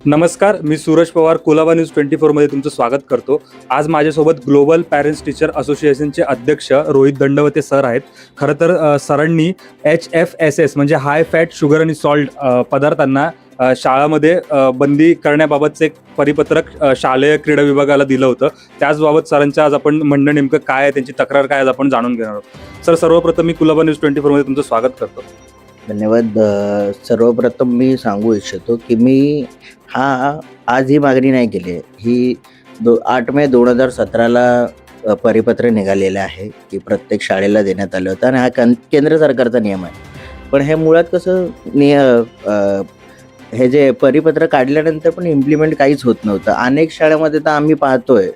नमस्कार, मी सूरज पवार, कुलाबा न्यूज 24 मध्ये तुमचं स्वागत करतो. आज माझ्यासोबत ग्लोबल पॅरेंट्स टीचर असोसिएशनचे अध्यक्ष रोहित दंडवते सर आहेत. खरं तर सरांनी HFSS म्हणजे हाय फॅट, शुगर आणि सॉल्ट पदार्थांना शाळामध्ये बंदी करण्याबाबतचं एक परिपत्रक शालेय क्रीडा विभागाला दिलं होतं. त्याचबाबत सरांचं आज आपण म्हणणं नेमकं काय आहे, त्यांची तक्रार काय आहे, आज आपण जाणून घेणार आहोत. सर, सर्वप्रथम मी कुलाबा न्यूज 24 मध्ये तुमचं स्वागत करतो. धन्यवाद. सर्वप्रथम मी सांगू इच्छितो की मी आज ही मागणी नाही केली आहे. ही 8 मे 2017ला परिपत्र निघालेलं आहे की प्रत्येक शाळेला देण्यात आलं होतं आणि हा केंद्र सरकारचा नियम आहे. पण हे मुळात कसं हे जे परिपत्र काढल्यानंतर पण इम्प्लिमेंट काहीच होत नव्हतं. अनेक शाळेमध्ये तर आम्ही पाहतोय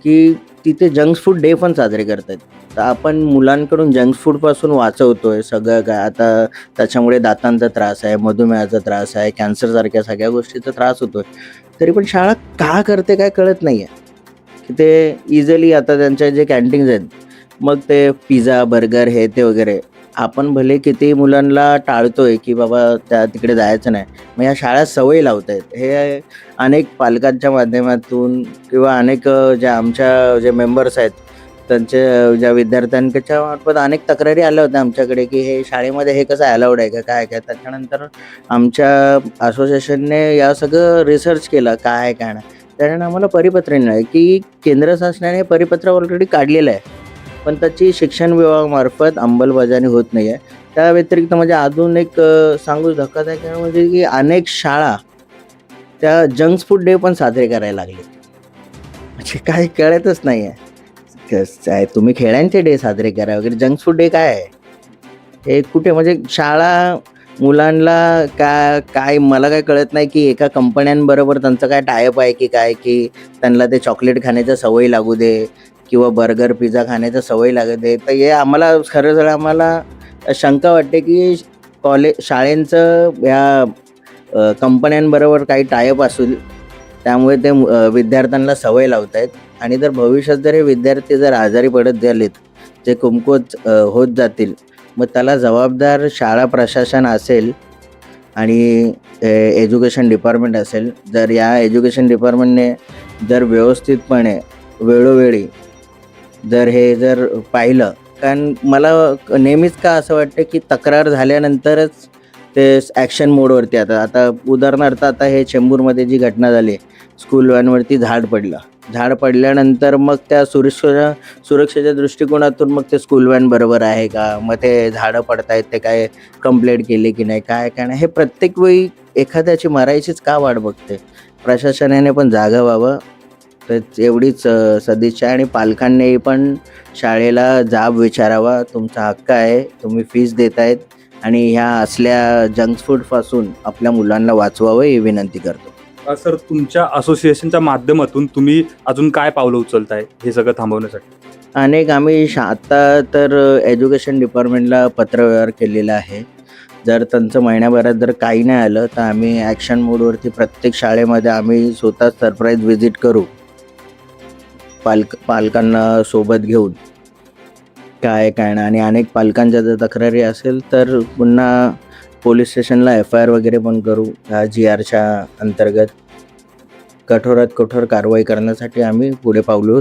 की तिथे जंक फूड डे पण साजरे करतात. तर आपण मुलांकडून जंक फूडपासून वाचवतोय सगळं काय. आता त्याच्यामुळे दातांचा त्रास आहे, मधुमेहाचा त्रास आहे, कॅन्सरसारख्या सगळ्या गोष्टीचा त्रास होतोय. तरी पण शाळा का करते काय कळत नाही आहे. की ते इझिली आता त्यांच्या जे कॅन्टीन्स आहेत, मग ते पिझ्झा, बर्गर हे ते वगैरे आपण भले किती मुलांना टाळतोय की बाबा त्या तिकडे जायचं नाही, मग या शाळा सवय लावत आहेत. हे अनेक पालकांच्या माध्यमातून किंवा अनेक ज्या आमच्या जे मेंबर्स आहेत त्यांच्या ज्या विद्यार्थ्यांच्या मार्फत अनेक तक्रारी आल्या होत्या आमच्याकडे की हे शाळेमध्ये हे कसं अलाउड आहे का काय काय. त्याच्यानंतर आमच्या असोसिएशनने या सगळं रिसर्च केला काय आहे काय नाही. त्याने आम्हाला परिपत्र मिळालं की केंद्र शासनाने परिपत्र ऑलरेडी काढलेलं आहे, पण त्याची शिक्षण विभागामार्फत अंमलबजावणी होत नाही आहे. त्या व्यतिरिक्त म्हणजे अजून एक सांगू धक्कादायक म्हणजे की अनेक शाळा त्या जंक फूड डे पण साजरे करायला लागले. म्हणजे काय कळतच नाही आहे. कसं आहे, तुम्ही खेळांचे डे साजरे करा वगैरे, जंक फूड डे काय आहे हे कुठे. म्हणजे शाळा मुलांना काय मला काय कळत नाही की एका कंपन्यांबरोबर त्यांचं काय टायअप आहे की काय, की त्यांना ते चॉकलेट खाण्याची सवय लागू दे किंवा बर्गर पिझ्झा खाण्याची सवय लागू दे. तर हे आम्हाला खरं आम्हाला शंका वाटते की शाळेंचं ह्या कंपन्यांबरोबर काही टायअप असेल, त्यामुळे ते विद्यार्थ्यांना सवय लावत आहेत. आणि जर भविष्यात जर हे विद्यार्थी जर आजारी पडत झालेत, जे कमकुवत होत जातील, मग त्याला जबाबदार शाळा प्रशासन असेल आणि एज्युकेशन डिपार्टमेंट असेल. जर या एज्युकेशन डिपार्टमेंटने जर व्यवस्थितपणे वेळोवेळी जर पाहिलं, कारण मला नेहमीच का असं वाटतं की तक्रार झाल्यानंतरच ते ॲक्शन मोडवरती आता उदाहरणार्थ आता हे चेंबूरमध्ये जी घटना झाली, स्कूल व्हॅनवरती झाड पडल्यानंतर मग त्या सुरक्षेच्या दृष्टिकोनातून मग ते स्कूल व्हॅन बरोबर आहे का, मग ते झाडं पडतायत ते काय कंप्लेंट केली की नाही काय काय नाही, हे प्रत्येक वेळी एखाद्याची मरायचीच का वाट बघते. प्रशासनाने पण जागा व्हावं, तर एवढीच सदिच्छा. आणि पालकांनी पण शाळेला जाब विचारावा. तुमचा हक्क आहे, तुम्ही फीस देतायत आणि ह्या असल्या जंक फूडपासून आपल्या मुलांना वाचवावं ही विनंती करतो. सर, तुमच्या असोसिएशनच्या माध्यमातून तुम्ही अजून काय पावलं उचलताय हे सगळं थांबवण्यासाठी? अनेक आम्ही आता तर एज्युकेशन डिपार्टमेंटला पत्रव्यवहार केलेला आहे. जर त्यांचं महिन्याभरात जर काही नाही आलं तर आम्ही ॲक्शन मोडवरती प्रत्येक शाळेमध्ये आम्ही स्वतः सरप्राईज व्हिजिट करू, पालकांना सोबत घेऊन काय नाही. आणि अनेक पालकांच्या जर तक्रारी असेल तर पुन्हा पोलीस स्टेशनला FIR वगैरे पण करू. GRच्या अंतर्गत कठोरात कठोर कारवाई करण्यासाठी आम्ही पुढे पावलो.